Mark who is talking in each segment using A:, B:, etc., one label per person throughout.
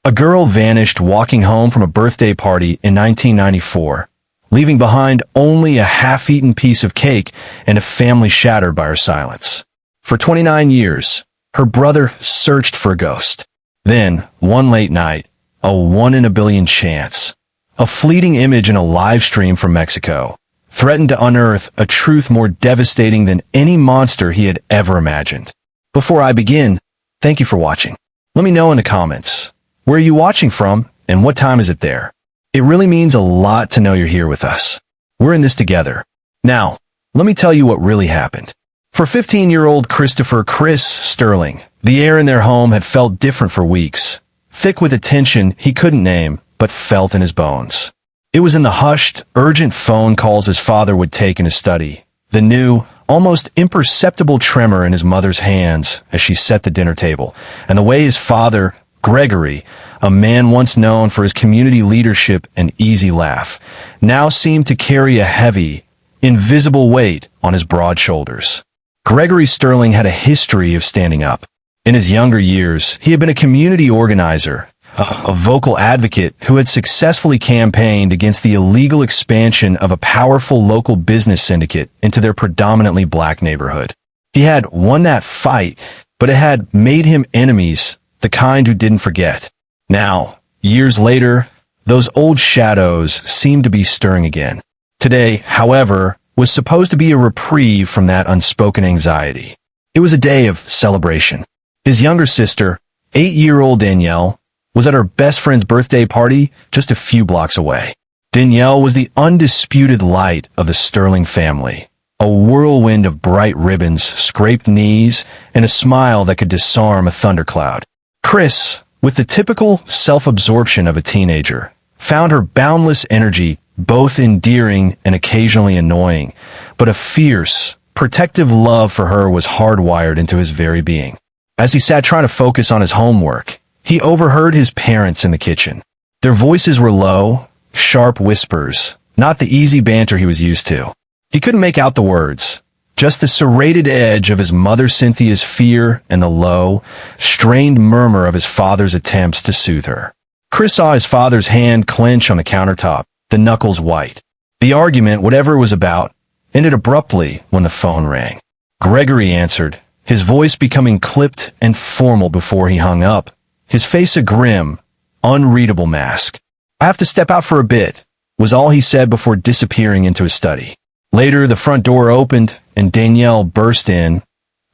A: A girl vanished walking home from a birthday party in 1994, leaving behind only a half-eaten piece of cake and a family shattered by her silence. For 29 years, her brother searched for a ghost. Then, one late night, a 1 in a billion chance, a fleeting image in a live stream from Mexico, threatened to unearth a truth more devastating than any monster he had ever imagined. Before I begin, thank you for watching. Let me know in the comments, where are you watching from and what time is it there? It really means a lot to know you're here with us. We're in this together. Now, let me tell you what really happened. For 15-year-old Chris Sterling, the air in their home had felt different for weeks, thick with a tension he couldn't name but felt in his bones. It was in the hushed, urgent phone calls his father would take in his study, the new, almost imperceptible tremor in his mother's hands as she set the dinner table, and the way his father, Gregory, a man once known for his community leadership and easy laugh, now seemed to carry a heavy, invisible weight on his broad shoulders. Gregory Sterling had a history of standing up. In his younger years, he had been a community organizer, a vocal advocate who had successfully campaigned against the illegal expansion of a powerful local business syndicate into their predominantly black neighborhood. He had won that fight, but it had made him enemies, the kind who didn't forget. Now, years later, those old shadows seemed to be stirring again. Today, however, was supposed to be a reprieve from that unspoken anxiety. It was a day of celebration. His younger sister, 8-year-old Danielle, was at her best friend's birthday party just a few blocks away. Danielle was the undisputed light of the Sterling family, a whirlwind of bright ribbons, scraped knees, and a smile that could disarm a thundercloud. Chris, with the typical self-absorption of a teenager, found her boundless energy both endearing and occasionally annoying, but a fierce, protective love for her was hardwired into his very being. As he sat trying to focus on his homework, he overheard his parents in the kitchen. Their voices were low, sharp whispers, not the easy banter he was used to. He couldn't make out the words, just the serrated edge of his mother Cynthia's fear and the low, strained murmur of his father's attempts to soothe her. Chris saw his father's hand clench on the countertop, the knuckles white. The argument, whatever it was about, ended abruptly when the phone rang. Gregory answered, his voice becoming clipped and formal before he hung up, his face a grim, unreadable mask. "I have to step out for a bit," was all he said before disappearing into his study. Later, the front door opened and Danielle burst in,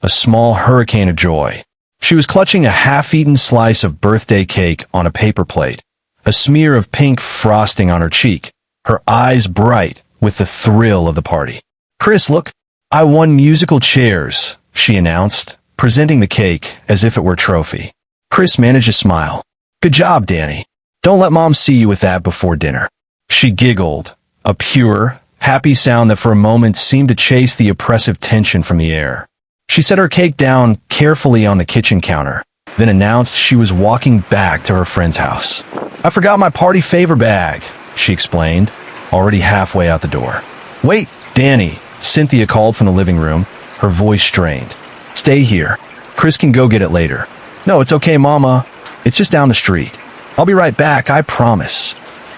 A: a small hurricane of joy. She was clutching a half-eaten slice of birthday cake on a paper plate, a smear of pink frosting on her cheek, her eyes bright with the thrill of the party. "Chris, look, I won musical chairs," she announced, presenting the cake as if it were a trophy. Chris managed a smile. "Good job, Danny. Don't let Mom see you with that before dinner." She giggled, a pure, happy sound that for a moment seemed to chase the oppressive tension from the air. She set her cake down carefully on the kitchen counter, then announced she was walking back to her friend's house. "I forgot my party favor bag," she explained, already halfway out the door. "Wait, Danny," Cynthia called from the living room, her voice strained. "Stay here. Chris can go get it later." "No, it's okay, Mama. It's just down the street. I'll be right back, I promise."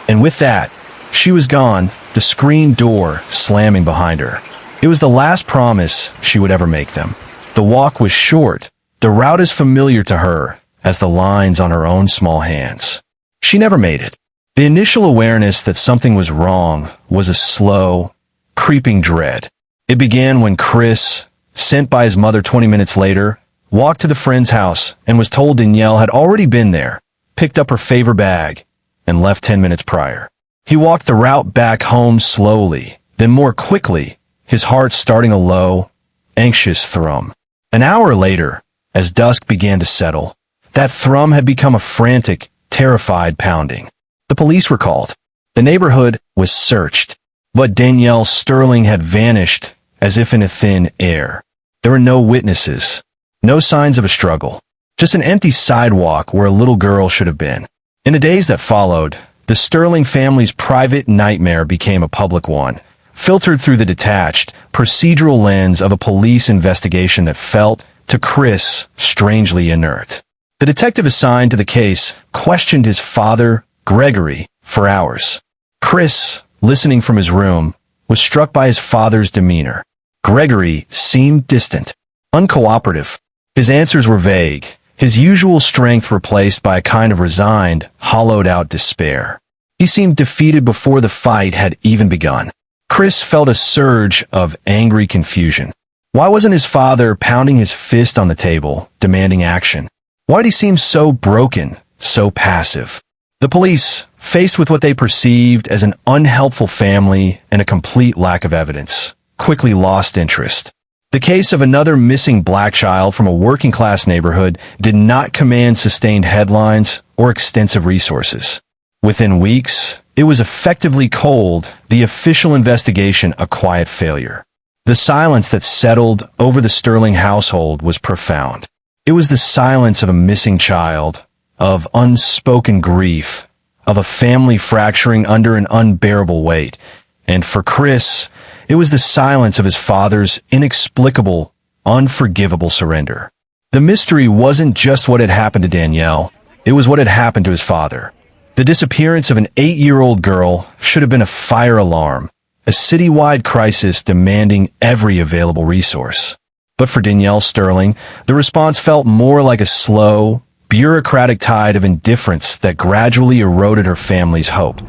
A: And with that, she was gone, the screen door slamming behind her. It was the last promise she would ever make them. The walk was short, the route as familiar to her as the lines on her own small hands. She never made it. The initial awareness that something was wrong was a slow, creeping dread. It began when Chris, sent by his mother 20 minutes later, walked to the friend's house and was told Danielle had already been there, picked up her favor bag, and left 10 minutes prior. He walked the route back home slowly, then more quickly, his heart starting a low, anxious thrum. An hour later, as dusk began to settle, that thrum had become a frantic, terrified pounding. The police were called. The neighborhood was searched, but Danielle Sterling had vanished as if in a thin air. There were no witnesses, no signs of a struggle, just an empty sidewalk where a little girl should have been. In the days that followed, the Sterling family's private nightmare became a public one, filtered through the detached, procedural lens of a police investigation that felt, to Chris, strangely inert. The detective assigned to the case questioned his father, Gregory, for hours. Chris, listening from his room, was struck by his father's demeanor. Gregory seemed distant, uncooperative. His answers were vague, his usual strength replaced by a kind of resigned, hollowed-out despair. He seemed defeated before the fight had even begun. Chris felt a surge of angry confusion. Why wasn't his father pounding his fist on the table, demanding action? Why did he seem so broken, so passive? The police, faced with what they perceived as an unhelpful family and a complete lack of evidence, quickly lost interest. The case of another missing black child from a working-class neighborhood did not command sustained headlines or extensive resources. Within weeks, it was effectively cold, the official investigation a quiet failure. The silence that settled over the Sterling household was profound. It was the silence of a missing child, of unspoken grief, of a family fracturing under an unbearable weight. And for Chris, it was the silence of his father's inexplicable, unforgivable surrender. The mystery wasn't just what had happened to Danielle, it was what had happened to his father. The disappearance of an 8-year-old girl should have been a fire alarm, a citywide crisis demanding every available resource. But for Danielle Sterling, the response felt more like a slow, bureaucratic tide of indifference that gradually eroded her family's hope,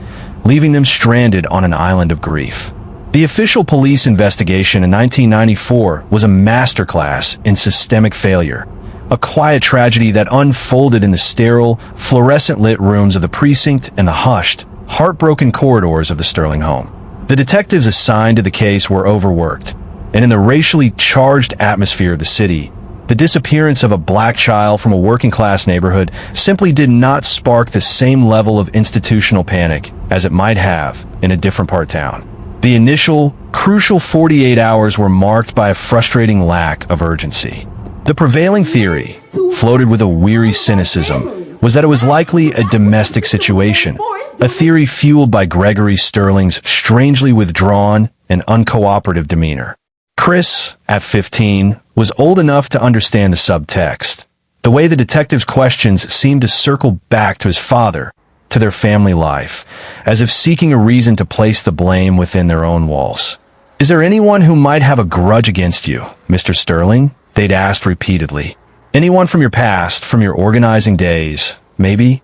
A: leaving them stranded on an island of grief. The official police investigation in 1994 was a masterclass in systemic failure, a quiet tragedy that unfolded in the sterile, fluorescent-lit rooms of the precinct and the hushed, heartbroken corridors of the Sterling home. The detectives assigned to the case were overworked, and in the racially charged atmosphere of the city, the disappearance of a black child from a working-class neighborhood simply did not spark the same level of institutional panic as it might have in a different part of town. The initial, crucial 48 hours were marked by a frustrating lack of urgency. The prevailing theory, floated with a weary cynicism, was that it was likely a domestic situation, a theory fueled by Gregory Sterling's strangely withdrawn and uncooperative demeanor. Chris, at 15, was old enough to understand the subtext. The way the detective's questions seemed to circle back to his father, to their family life, as if seeking a reason to place the blame within their own walls. "Is there anyone who might have a grudge against you, Mr. Sterling?" they'd asked repeatedly. "Anyone from your past, from your organizing days, maybe?"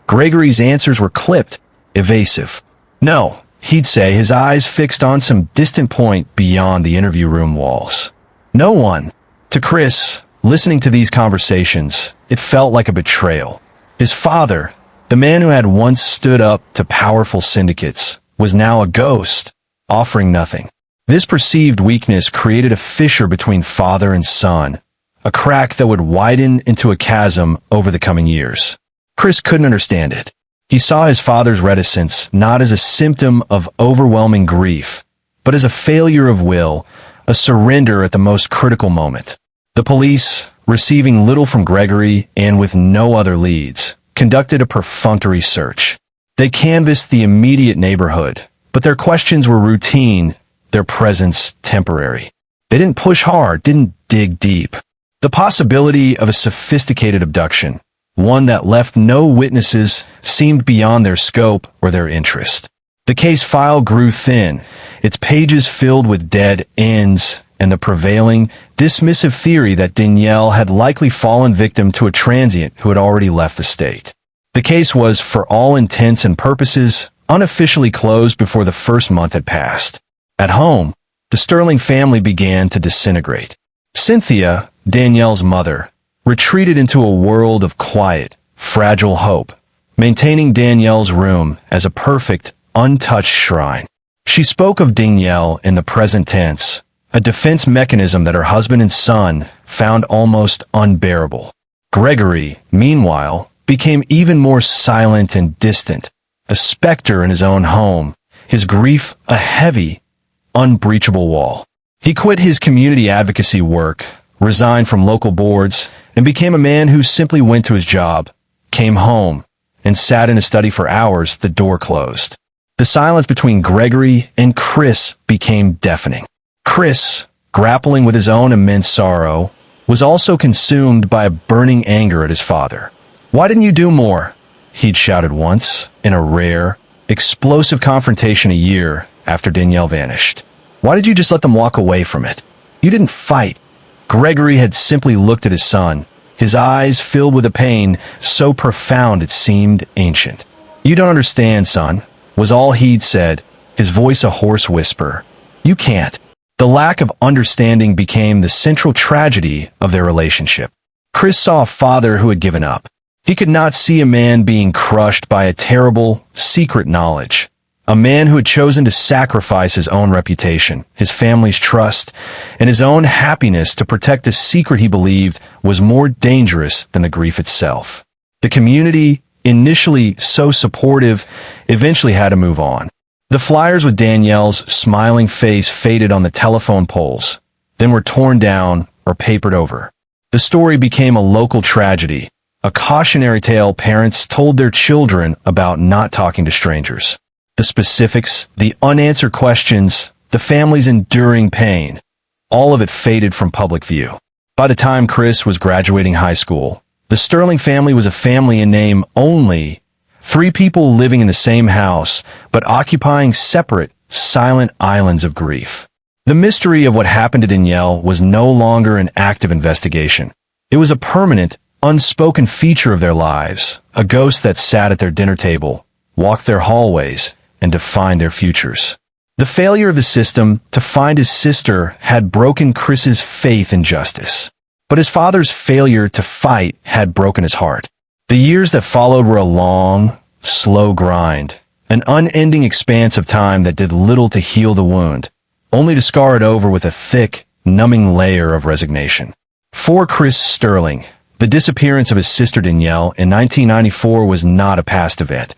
A: Gregory's answers were clipped, evasive. "No," he'd say, his eyes fixed on some distant point beyond the interview room walls. "No one." To Chris, listening to these conversations, it felt like a betrayal. His father, the man who had once stood up to powerful syndicates, was now a ghost, offering nothing. This perceived weakness created a fissure between father and son, a crack that would widen into a chasm over the coming years. Chris couldn't understand it. He saw his father's reticence not as a symptom of overwhelming grief, but as a failure of will, a surrender at the most critical moment. The police, receiving little from Gregory and with no other leads, conducted a perfunctory search. They canvassed the immediate neighborhood, but their questions were routine, their presence temporary. They didn't push hard, didn't dig deep. The possibility of a sophisticated abduction, one that left no witnesses, seemed beyond their scope or their interest. The case file grew thin, its pages filled with dead ends and the prevailing, dismissive theory that Danielle had likely fallen victim to a transient who had already left the state. The case was, for all intents and purposes, unofficially closed before the first month had passed. At home, the Sterling family began to disintegrate. Cynthia, Danielle's mother, retreated into a world of quiet, fragile hope, maintaining Danielle's room as a perfect, untouched shrine. She spoke of Danielle in the present tense, a defense mechanism that her husband and son found almost unbearable. Gregory, meanwhile, became even more silent and distant, a specter in his own home, his grief a heavy, unbreachable wall. He quit his community advocacy work, resigned from local boards, and became a man who simply went to his job, came home, and sat in a study for hours, the door closed. The silence between Gregory and Chris became deafening. Chris, grappling with his own immense sorrow, was also consumed by a burning anger at his father. "Why didn't you do more?" he'd shouted once, in a rare, explosive confrontation a year after Danielle vanished. "Why did you just let them walk away from it? You didn't fight." Gregory had simply looked at his son, his eyes filled with a pain so profound it seemed ancient. "You don't understand, son," was all he'd said, his voice a hoarse whisper. "You can't." The lack of understanding became the central tragedy of their relationship. Chris saw a father who had given up. He could not see a man being crushed by a terrible, secret knowledge. A man who had chosen to sacrifice his own reputation, his family's trust, and his own happiness to protect a secret he believed was more dangerous than the grief itself. The community, initially so supportive, eventually had to move on. The flyers with Danielle's smiling face faded on the telephone poles, then were torn down or papered over. The story became a local tragedy, a cautionary tale parents told their children about not talking to strangers. The specifics, the unanswered questions, the family's enduring pain, all of it faded from public view. By the time Chris was graduating high school, the Sterling family was a family in name only, 3 people living in the same house, but occupying separate, silent islands of grief. The mystery of what happened to Danielle was no longer an active investigation. It was a permanent, unspoken feature of their lives, a ghost that sat at their dinner table, walked their hallways, and defined their futures. The failure of the system to find his sister had broken Chris's faith in justice. But his father's failure to fight had broken his heart. The years that followed were a long, slow grind, an unending expanse of time that did little to heal the wound, only to scar it over with a thick, numbing layer of resignation. For Chris Sterling, the disappearance of his sister Danielle in 1994 was not a past event.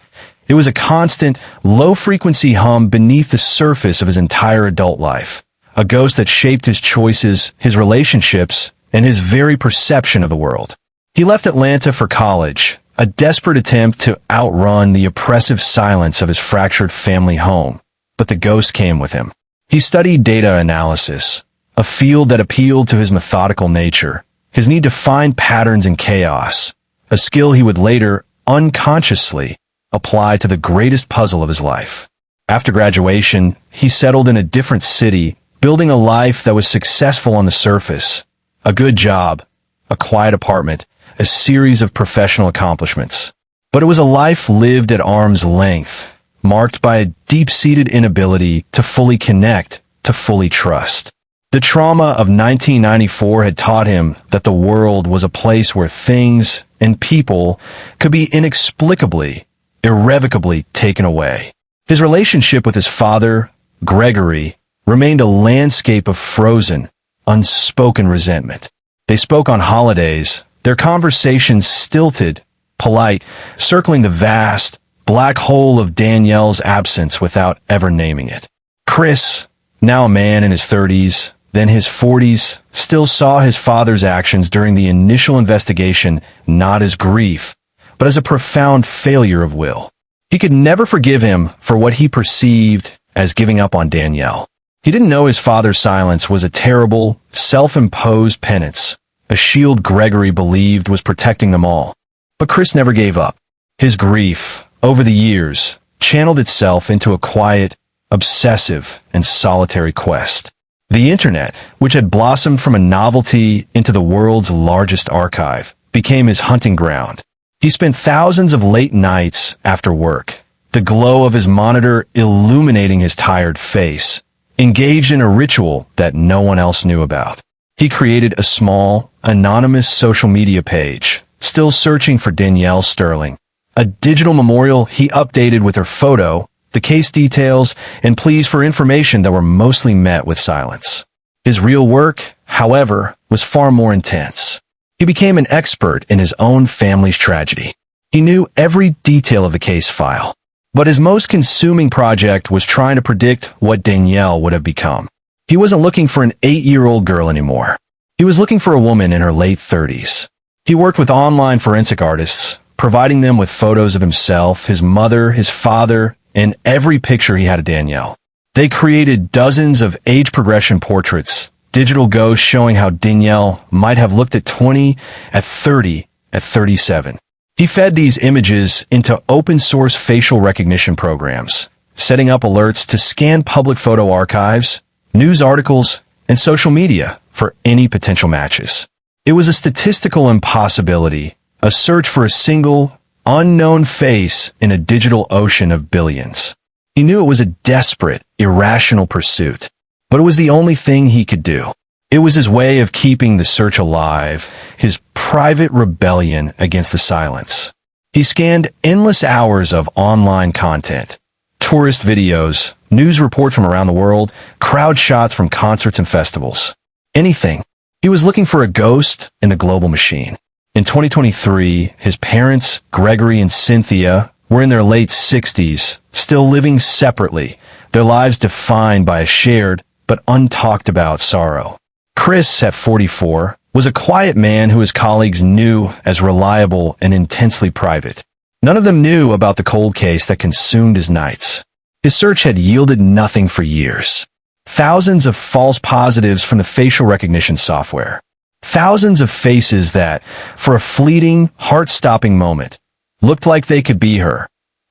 A: It was a constant, low-frequency hum beneath the surface of his entire adult life, a ghost that shaped his choices, his relationships, and his very perception of the world. He left Atlanta for college, a desperate attempt to outrun the oppressive silence of his fractured family home, but the ghost came with him. He studied data analysis, a field that appealed to his methodical nature, his need to find patterns in chaos, a skill he would later, unconsciously, apply to the greatest puzzle of his life. After graduation, he settled in a different city, building a life that was successful on the surface. A good job, a quiet apartment, a series of professional accomplishments. But it was a life lived at arm's length, marked by a deep-seated inability to fully connect, to fully trust. The trauma of 1994 had taught him that the world was a place where things and people could be inexplicably, irrevocably taken away. His relationship with his father, Gregory, remained a landscape of frozen, unspoken resentment. They spoke on holidays, their conversations stilted, polite, circling the vast, black hole of Danielle's absence without ever naming it. Chris, now a man in his 30s, then his 40s, still saw his father's actions during the initial investigation not as grief, but as a profound failure of will. He could never forgive him for what he perceived as giving up on Danielle. He didn't know his father's silence was a terrible, self-imposed penance, a shield Gregory believed was protecting them all. But Chris never gave up. His grief, over the years, channeled itself into a quiet, obsessive, and solitary quest. The internet, which had blossomed from a novelty into the world's largest archive, became his hunting ground. He spent thousands of late nights after work, the glow of his monitor illuminating his tired face, engaged in a ritual that no one else knew about. He created a small, anonymous social media page, still searching for Danielle Sterling, a digital memorial he updated with her photo, the case details, and pleas for information that were mostly met with silence. His real work, however, was far more intense. He became an expert in his own family's tragedy. He knew every detail of the case file. But his most consuming project was trying to predict what Danielle would have become. He wasn't looking for an 8-year-old girl anymore. He was looking for a woman in her late 30s. He worked with online forensic artists, providing them with photos of himself, his mother, his father, and every picture he had of Danielle. They created dozens of age progression portraits, digital ghosts showing how Danielle might have looked at 20, at 30, at 37. He fed these images into open-source facial recognition programs, setting up alerts to scan public photo archives, news articles, and social media for any potential matches. It was a statistical impossibility, a search for a single, unknown face in a digital ocean of billions. He knew it was a desperate, irrational pursuit, but it was the only thing he could do. It was his way of keeping the search alive, his private rebellion against the silence. He scanned endless hours of online content, tourist videos, news reports from around the world, crowd shots from concerts and festivals. Anything. He was looking for a ghost in the global machine. In 2023, his parents, Gregory and Cynthia, were in their late 60s, still living separately, their lives defined by a shared but untalked about sorrow. Chris, at 44, was a quiet man who his colleagues knew as reliable and intensely private. None of them knew about the cold case that consumed his nights. His search had yielded nothing for years. Thousands of false positives from the facial recognition software. Thousands of faces that, for a fleeting, heart-stopping moment, looked like they could be her,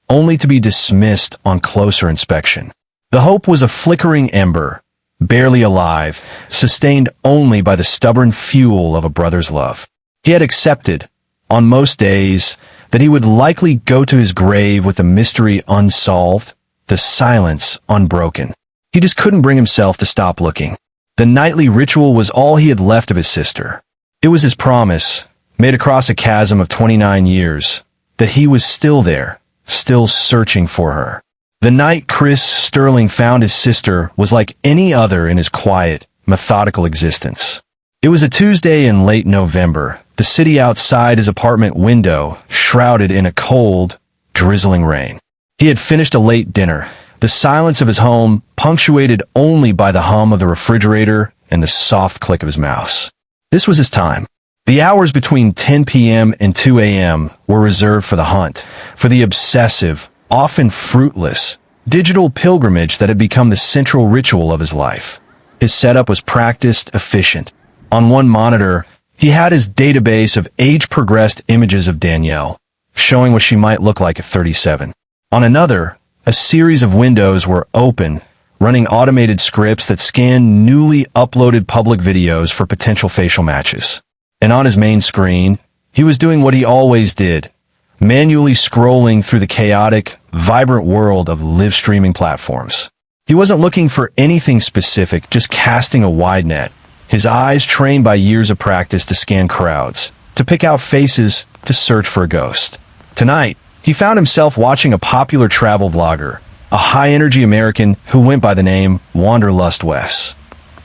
A: only to be dismissed on closer inspection. The hope was a flickering ember, barely alive, sustained only by the stubborn fuel of a brother's love. He had accepted, on most days, that he would likely go to his grave with the mystery unsolved, the silence unbroken. He just couldn't bring himself to stop looking. The nightly ritual was all he had left of his sister. It was his promise, made across a chasm of 29 years, that he was still there, still searching for her. The night Chris Sterling found his sister was like any other in his quiet, methodical existence. It was a Tuesday in late November, the city outside his apartment window shrouded in a cold, drizzling rain. He had finished a late dinner, the silence of his home punctuated only by the hum of the refrigerator and the soft click of his mouse. This was his time. The hours between 10 p.m. and 2 a.m. were reserved for the hunt, for the obsessive, often fruitless, digital pilgrimage that had become the central ritual of his life. His setup was practiced, efficient. On one monitor, he had his database of age-progressed images of Danielle, showing what she might look like at 37. On another, a series of windows were open, running automated scripts that scanned newly uploaded public videos for potential facial matches. And on his main screen, he was doing what he always did, manually scrolling through the chaotic, vibrant world of live streaming platforms. He wasn't looking for anything specific, just casting a wide net, his eyes trained by years of practice to scan crowds, to pick out faces, to search for a ghost. Tonight, he found himself watching a popular travel vlogger, a high-energy American who went by the name Wanderlust Wes.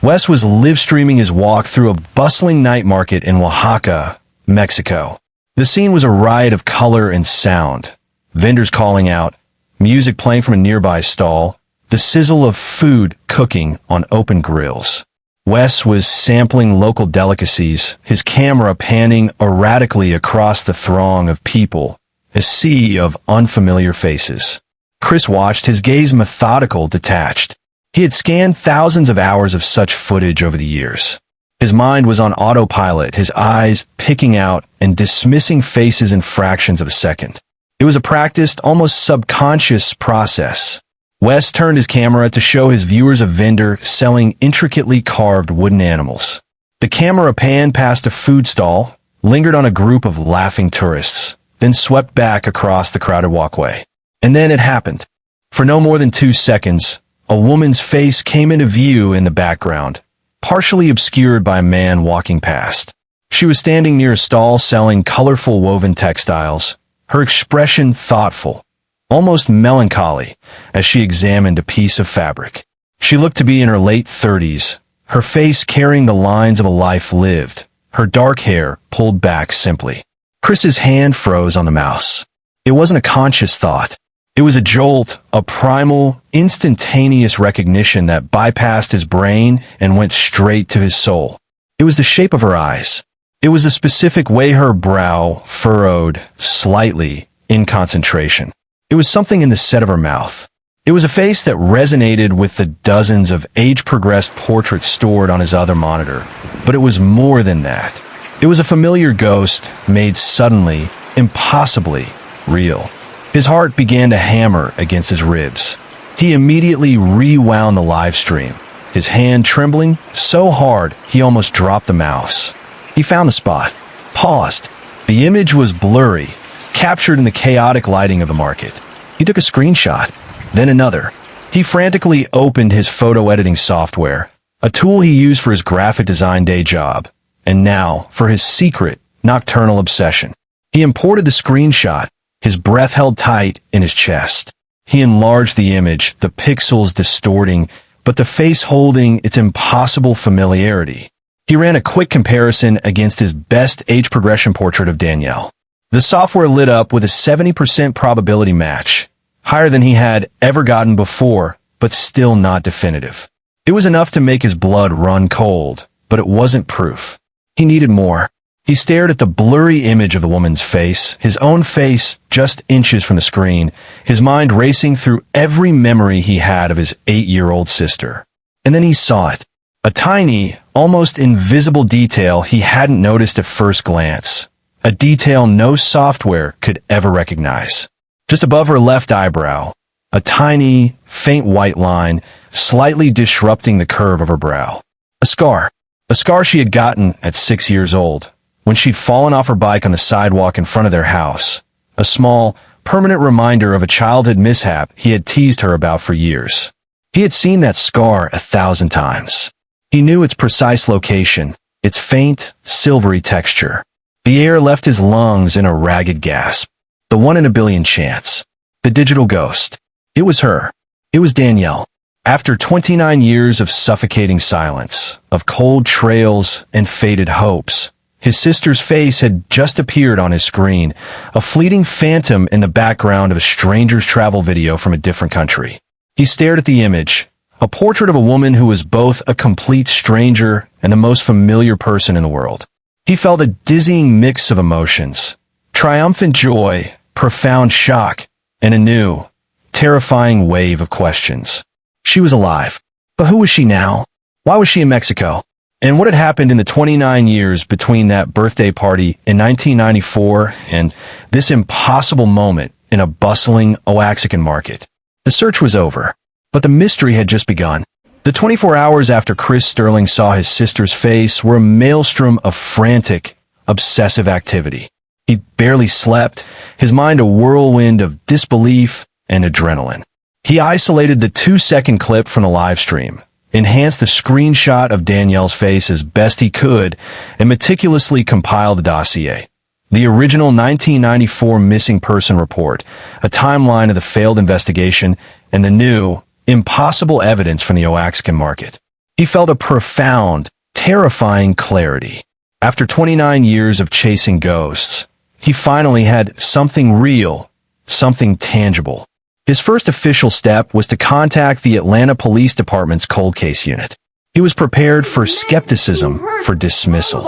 A: Wes was live streaming his walk through a bustling night market in Oaxaca, Mexico. The scene was a riot of color and sound, vendors calling out, music playing from a nearby stall, the sizzle of food cooking on open grills. Wes was sampling local delicacies, his camera panning erratically across the throng of people, a sea of unfamiliar faces. Chris watched, his gaze methodical, detached. He had scanned thousands of hours of such footage over the years. His mind was on autopilot, his eyes picking out and dismissing faces in fractions of a second. It was a practiced, almost subconscious process. Wes turned his camera to show his viewers a vendor selling intricately carved wooden animals. The camera panned past a food stall, lingered on a group of laughing tourists, then swept back across the crowded walkway. And then it happened. For no more than 2 seconds, a woman's face came into view in the background, partially obscured by a man walking past. She was standing near a stall selling colorful woven textiles, her expression thoughtful, almost melancholy, as she examined a piece of fabric. She looked to be in her late 30s, her face carrying the lines of a life lived, her dark hair pulled back simply. Chris's hand froze on the mouse. It wasn't a conscious thought. It was a jolt, a primal, instantaneous recognition that bypassed his brain and went straight to his soul. It was the shape of her eyes. It was the specific way her brow furrowed slightly in concentration. It was something in the set of her mouth. It was a face that resonated with the dozens of age-progressed portraits stored on his other monitor. But it was more than that. It was a familiar ghost, made suddenly, impossibly real. His heart began to hammer against his ribs. He immediately rewound the live stream, his hand trembling so hard he almost dropped the mouse. He found the spot, paused. The image was blurry, captured in the chaotic lighting of the market. He took a screenshot, then another. He frantically opened his photo editing software, a tool he used for his graphic design day job, and now for his secret, nocturnal obsession. He imported the screenshot, his breath held tight in his chest. He enlarged the image, the pixels distorting, but the face holding its impossible familiarity. He ran a quick comparison against his best age progression portrait of Danielle. The software lit up with a 70% probability match, higher than he had ever gotten before, but still not definitive. It was enough to make his blood run cold, but it wasn't proof. He needed more. He stared at the blurry image of the woman's face, his own face just inches from the screen, his mind racing through every memory he had of his 8-year-old sister. And then he saw it. A tiny, almost invisible detail he hadn't noticed at first glance. A detail no software could ever recognize. Just above her left eyebrow, a tiny, faint white line, slightly disrupting the curve of her brow. A scar. A scar she had gotten at 6 years old, when she'd fallen off her bike on the sidewalk in front of their house. A small, permanent reminder of a childhood mishap he had teased her about for years. He had seen that scar 1,000 times. He knew its precise location, its faint, silvery texture. The air left his lungs in a ragged gasp. The 1 in a billion chance. The digital ghost. It was her. It was Danielle. After 29 years of suffocating silence, of cold trails and faded hopes, his sister's face had just appeared on his screen, a fleeting phantom in the background of a stranger's travel video from a different country. He stared at the image, a portrait of a woman who was both a complete stranger and the most familiar person in the world. He felt a dizzying mix of emotions, triumphant joy, profound shock, and a new, terrifying wave of questions. She was alive. But who was she now? Why was she in Mexico? And what had happened in the 29 years between that birthday party in 1994 and this impossible moment in a bustling Oaxacan market? The search was over, but the mystery had just begun. The 24 hours after Chris Sterling saw his sister's face were a maelstrom of frantic, obsessive activity. He barely slept, his mind a whirlwind of disbelief and adrenaline. He isolated the 2-second clip from the live stream, enhanced the screenshot of Danielle's face as best he could, and meticulously compiled the dossier. The original 1994 missing person report, a timeline of the failed investigation, and the new, impossible evidence from the Oaxacan market. He felt a profound, terrifying clarity. After 29 years of chasing ghosts, he finally had something real, something tangible. His first official step was to contact the Atlanta Police Department's cold case unit. He was prepared for skepticism, for dismissal.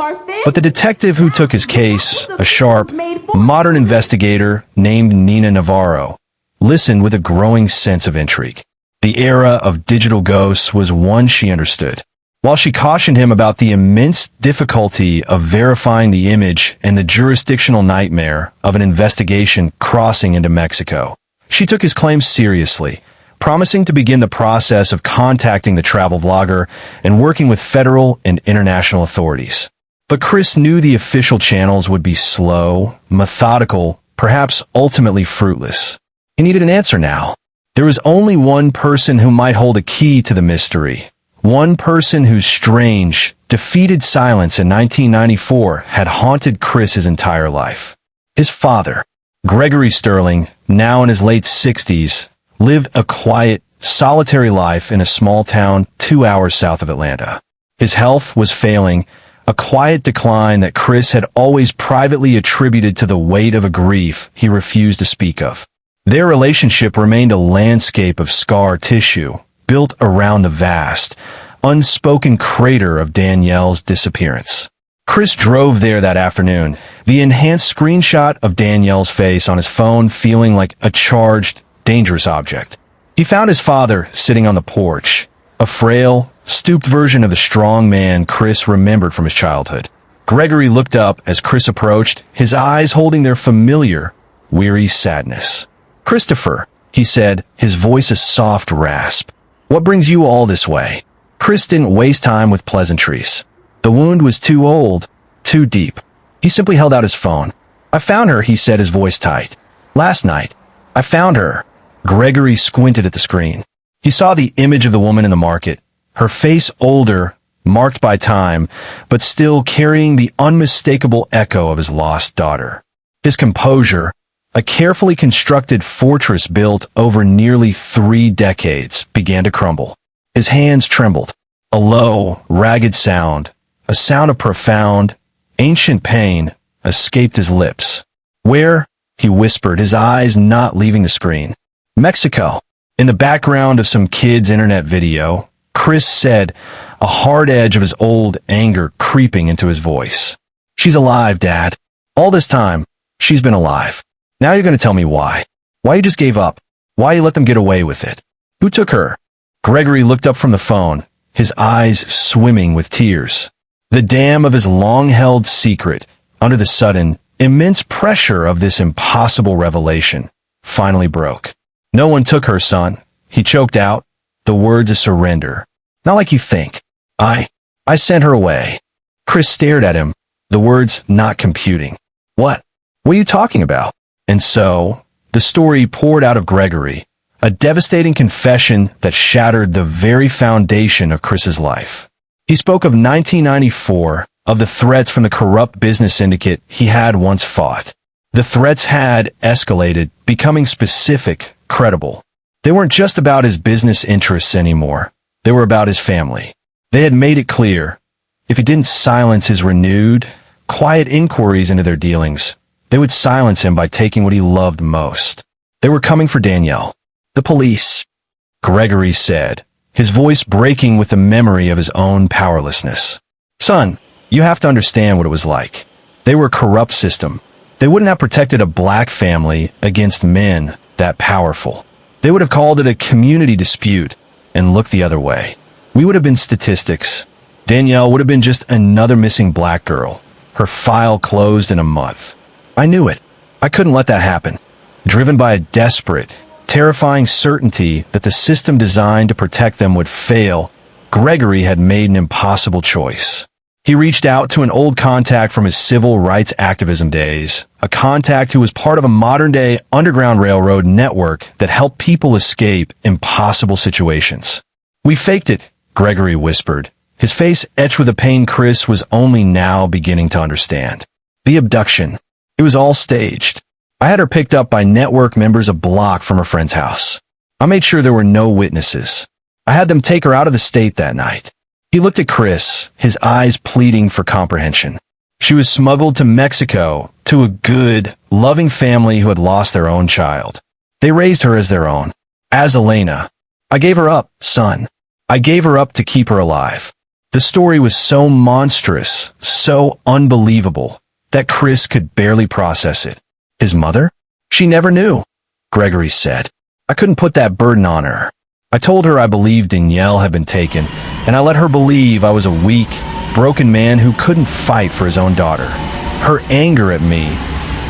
A: But the detective who took his case, a sharp, modern investigator named Nina Navarro, listened with a growing sense of intrigue. The era of digital ghosts was one she understood. While she cautioned him about the immense difficulty of verifying the image and the jurisdictional nightmare of an investigation crossing into Mexico, she took his claims seriously, promising to begin the process of contacting the travel vlogger and working with federal and international authorities. But Chris knew the official channels would be slow, methodical, perhaps ultimately fruitless. He needed an answer now. There was only one person who might hold a key to the mystery. One person whose strange, defeated silence in 1994 had haunted Chris his entire life. His father, Gregory Sterling, now in his late 60s, lived a quiet, solitary life in a small town 2 hours south of Atlanta. His health was failing, a quiet decline that Chris had always privately attributed to the weight of a grief he refused to speak of. Their relationship remained a landscape of scar tissue, built around the vast, unspoken crater of Danielle's disappearance. Chris drove there that afternoon, the enhanced screenshot of Danielle's face on his phone feeling like a charged, dangerous object. He found his father sitting on the porch, a frail, stooped version of the strong man Chris remembered from his childhood. Gregory looked up as Chris approached, his eyes holding their familiar, weary sadness. "Christopher," he said, his voice a soft rasp. "What brings you all this way?" Chris didn't waste time with pleasantries. The wound was too old, too deep. He simply held out his phone. "I found her," he said, his voice tight. "Last night. I found her." Gregory squinted at the screen. He saw the image of the woman in the market, her face older, marked by time, but still carrying the unmistakable echo of his lost daughter. His composure, a carefully constructed fortress built over nearly 3 decades, began to crumble. His hands trembled. A low, ragged sound, a sound of profound, ancient pain, escaped his lips. "Where?" he whispered, his eyes not leaving the screen. "Mexico." In the background of some kid's internet video, Chris said, a hard edge of his old anger creeping into his voice. "She's alive, Dad. All this time, she's been alive. Now you're going to tell me why. Why you just gave up. Why you let them get away with it. Who took her?" Gregory looked up from the phone, his eyes swimming with tears. The dam of his long-held secret, under the sudden, immense pressure of this impossible revelation, finally broke. "No one took her, son," he choked out, the words of surrender. "Not like you think. I sent her away." Chris stared at him, the words not computing. What are you talking about?" And so, the story poured out of Gregory, a devastating confession that shattered the very foundation of Chris's life. He spoke of 1994, of the threats from the corrupt business syndicate he had once fought. The threats had escalated, becoming specific, credible. They weren't just about his business interests anymore. They were about his family. They had made it clear, if he didn't silence his renewed, quiet inquiries into their dealings, they would silence him by taking what he loved most. They were coming for Danielle. "The police," Gregory said, his voice breaking with the memory of his own powerlessness. "Son, you have to understand what it was like. They were a corrupt system. They wouldn't have protected a black family against men that powerful. They would have called it a community dispute and looked the other way. We would have been statistics. Danielle would have been just another missing black girl, her file closed in a month. I knew it. I couldn't let that happen. Driven by a desperate, terrifying certainty that the system designed to protect them would fail, Gregory had made an impossible choice. He reached out to an old contact from his civil rights activism days, a contact who was part of a modern-day underground railroad network that helped people escape impossible situations. "We faked it," Gregory whispered, his face etched with a pain Chris was only now beginning to understand. "The abduction. It was all staged. I had her picked up by network members a block from her friend's house. I made sure there were no witnesses. I had them take her out of the state that night." He looked at Chris, his eyes pleading for comprehension. "She was smuggled to Mexico, to a good, loving family who had lost their own child. They raised her as their own. As Elena. I gave her up, son. I gave her up to keep her alive." The story was so monstrous, so unbelievable, that Chris could barely process it. His mother? "She never knew," Gregory said. "I couldn't put that burden on her. I told her I believed Danielle had been taken, and I let her believe I was a weak, broken man who couldn't fight for his own daughter. Her anger at me,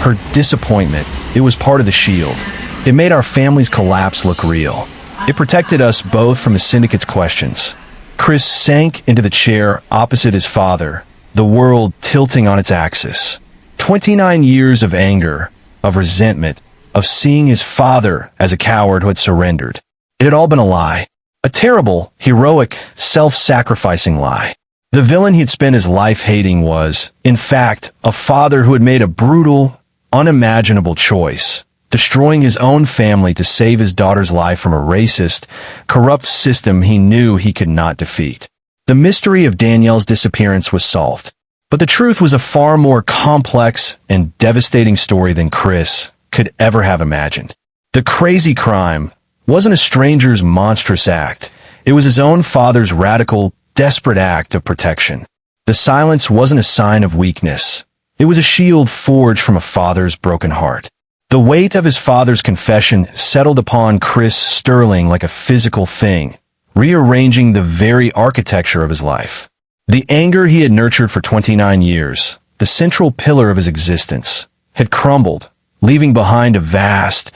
A: her disappointment, it was part of the shield. It made our family's collapse look real. It protected us both from the syndicate's questions." Chris sank into the chair opposite his father, the world tilting on its axis. 29 years of anger, of resentment, of seeing his father as a coward who had surrendered. It had all been a lie. A terrible, heroic, self-sacrificing lie. The villain he had spent his life hating was, in fact, a father who had made a brutal, unimaginable choice, destroying his own family to save his daughter's life from a racist, corrupt system he knew he could not defeat. The mystery of Danielle's disappearance was solved. But the truth was a far more complex and devastating story than Chris could ever have imagined. The crazy crime wasn't a stranger's monstrous act. It was his own father's radical, desperate act of protection. The silence wasn't a sign of weakness. It was a shield forged from a father's broken heart. The weight of his father's confession settled upon Chris Sterling like a physical thing, rearranging the very architecture of his life. The anger he had nurtured for 29 years, the central pillar of his existence, had crumbled, leaving behind a vast,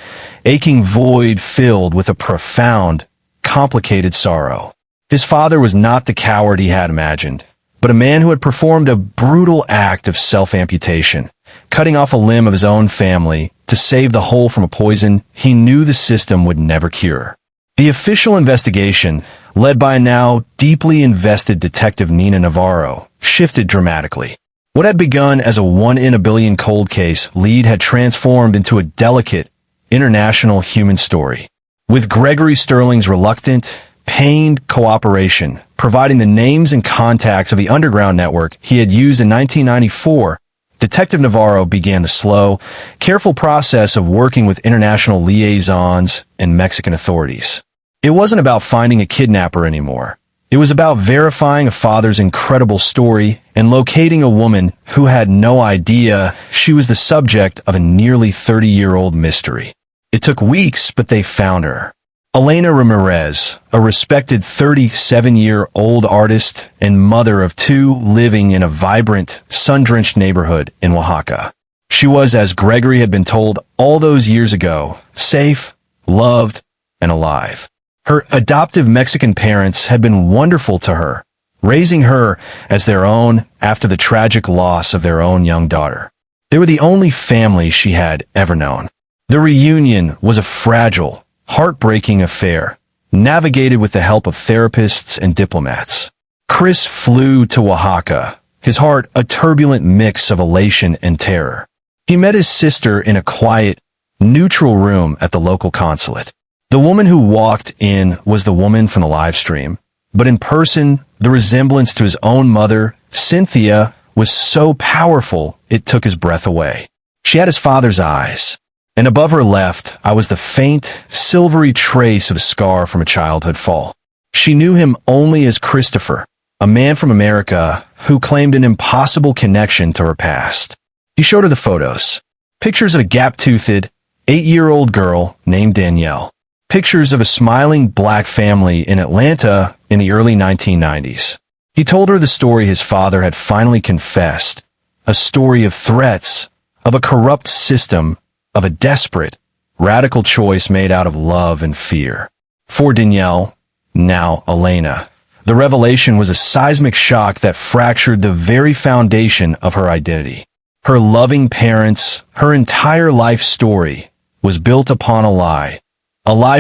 A: aching void filled with a profound, complicated sorrow. His father was not the coward he had imagined, but a man who had performed a brutal act of self-amputation, cutting off a limb of his own family to save the whole from a poison he knew the system would never cure. The official investigation, led by a now deeply invested detective Nina Navarro, shifted dramatically. What had begun as a one-in-a-billion cold case lead had transformed into a delicate, international human story. With Gregory Sterling's reluctant, pained cooperation, providing the names and contacts of the underground network he had used in 1994, Detective Navarro began the slow, careful process of working with international liaisons and Mexican authorities. It wasn't about finding a kidnapper anymore. It was about verifying a father's incredible story and locating a woman who had no idea she was the subject of a nearly 30-year-old mystery. It took weeks, but they found her. Elena Ramirez, a respected 37-year-old artist and mother of two, living in a vibrant, sun-drenched neighborhood in Oaxaca. She was, as Gregory had been told all those years ago, safe, loved, and alive. Her adoptive Mexican parents had been wonderful to her, raising her as their own after the tragic loss of their own young daughter. They were the only family she had ever known. The reunion was a fragile, heartbreaking affair, navigated with the help of therapists and diplomats. Chris flew to Oaxaca, his heart a turbulent mix of elation and terror. He met his sister in a quiet, neutral room at the local consulate. The woman who walked in was the woman from the Livestream, but in person, the resemblance to his own mother, Cynthia, was so powerful it took his breath away. She had his father's eyes, and above her left, I was the faint, silvery trace of a scar from a childhood fall. She knew him only as Christopher, a man from America who claimed an impossible connection to her past. He showed her the photos. Pictures of a gap-toothed, 8-year-old girl named Danielle. Pictures of a smiling black family in Atlanta in the early 1990s. He told her the story his father had finally confessed, a story of threats, of a corrupt system, of a desperate, radical choice made out of love and fear. For Danielle, now Elena, the revelation was a seismic shock that fractured the very foundation of her identity. Her loving parents, her entire life story, was built upon a lie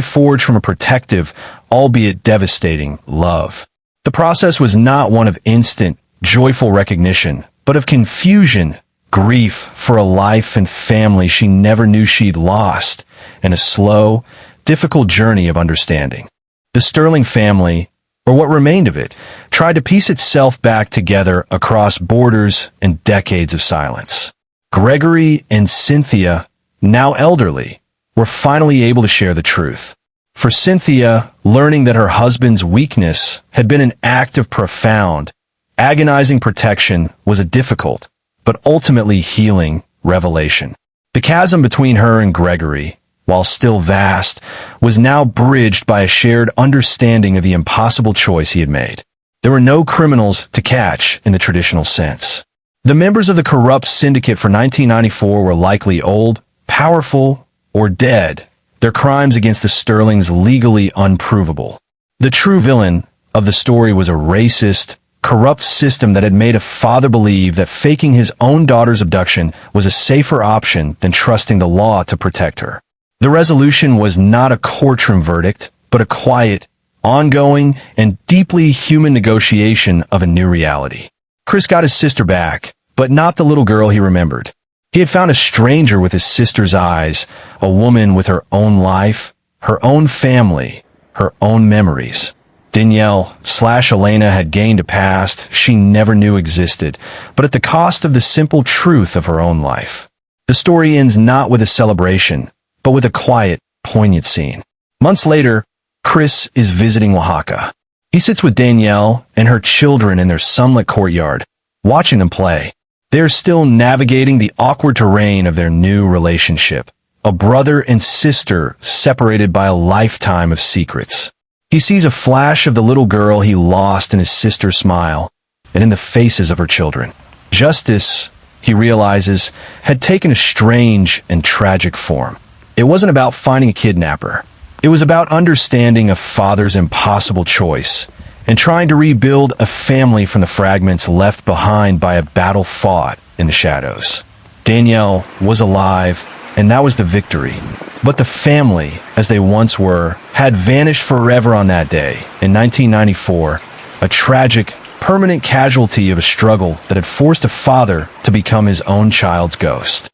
A: forged from a protective, albeit devastating, love. The process was not one of instant, joyful recognition, but of confusion, grief for a life and family she never knew she'd lost, and a slow, difficult journey of understanding. The Sterling family, or what remained of it, tried to piece itself back together across borders and decades of silence. Gregory and Cynthia, now elderly, were finally able to share the truth. For Cynthia, learning that her husband's weakness had been an act of profound, agonizing protection was a difficult, but ultimately healing, revelation. The chasm between her and Gregory, while still vast, was now bridged by a shared understanding of the impossible choice he had made. There were no criminals to catch in the traditional sense. The members of the corrupt syndicate for 1994 were likely old, powerful, or dead, their crimes against the Sterlings legally unprovable. The true villain of the story was a racist, corrupt system that had made a father believe that faking his own daughter's abduction was a safer option than trusting the law to protect her. The resolution was not a courtroom verdict, but a quiet, ongoing, and deeply human negotiation of a new reality. Chris got his sister back, but not the little girl he remembered. He had found a stranger with his sister's eyes, a woman with her own life, her own family, her own memories. Danielle/Elena had gained a past she never knew existed, but at the cost of the simple truth of her own life. The story ends not with a celebration, but with a quiet, poignant scene. Months later, Chris is visiting Oaxaca. He sits with Danielle and her children in their sunlit courtyard, watching them play. They are still navigating the awkward terrain of their new relationship, a brother and sister separated by a lifetime of secrets. He sees a flash of the little girl he lost in his sister's smile, and in the faces of her children. Justice, he realizes, had taken a strange and tragic form. It wasn't about finding a kidnapper. It was about understanding a father's impossible choice and trying to rebuild a family from the fragments left behind by a battle fought in the shadows. Danielle was alive, and that was the victory. But the family, as they once were, had vanished forever on that day, in 1994, a tragic, permanent casualty of a struggle that had forced a father to become his own child's ghost.